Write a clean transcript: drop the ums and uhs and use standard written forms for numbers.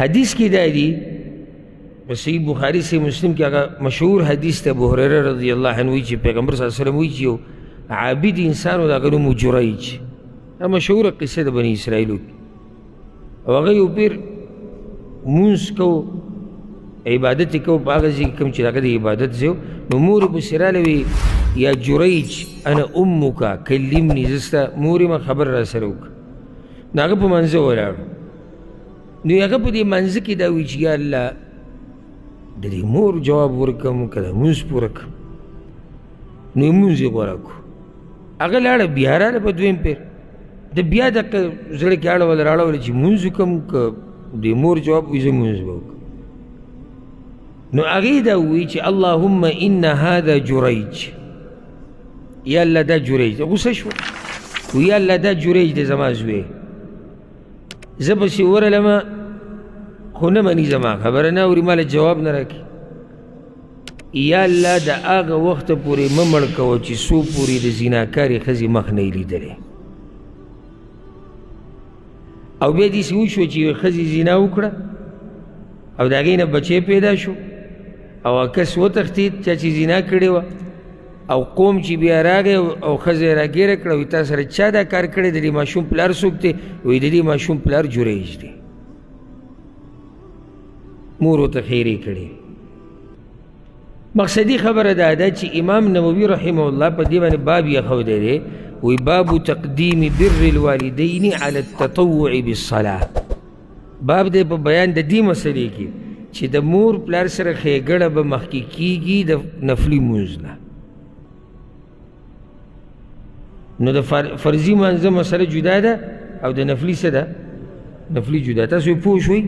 حدیث کی دا دی صحیح بخاری سے مسلم کی اگر مشہور حدیث تا ابو هريره رضی اللہ عنہ وی چی پیغمبر صلی اللہ علیہ وسلم وی چی عابد انسان دا اگر نمو جرائج مشہور قصہ دا بنی اسرائیلو کی او اگر یو پیر منس کو عبادت کو پاغذی کم چی دا عبادت زیو نو مور بسرالوی یا جرائج انا امکا کلمنی زستا موری ما خبر را سروک نو اگر پا منزه ولارو نو اگر پا دی منزه کی دا وی چی یا اللہ دا دی مور جواب ورکم کدا منز پورکم نو منزی غورکو اگر لارا بیارا پا دویم پیر دا بیا دا زرکی آڑا والا راڑا والا چی منزو کم که دی مور جواب ویزا منز باوکم نو اغی دا وی چی اللہم ان هذا جریج یا اللہ دا جریج غصہ شو و یا اللہ دا جریج دا زمان زوی زبسی ورلما خونمانی زمان خبرنا وری مال جواب نرکی یا اللہ دا آغا وقت پوری ممڑکو چی سو پوری دا زیناکاری خزی مخ نیلی دلے او بیا دیسی وشو چی خزی زینا اکڑا او دا غینا بچے پیدا شو او کس و تختید چا چی زینا کردے و او قوم چی بیا راگے او خزی را گیر کردے وی تا سر چا دا کار کردے دا دی ماشون پلار سکتے وی دا دی ماشون پلار جریج دے مورو تا خیری کردے مقصدی خبر دادا چی امام نووی رحمه اللہ پا دیوان باب یخو دے دے وی باب تقدیم بر الوالدین علی التطوع بالصلاة باب دے پا بیان دا دی مسئلے کی چی دا مور پلار سر خیگڑا با مخی کیگی دا نفلی منزنا نو دا فرضی منظم مسئلہ جدا دا او دا نفلی سدا نفلی جدا تا سوی پوش ہوئی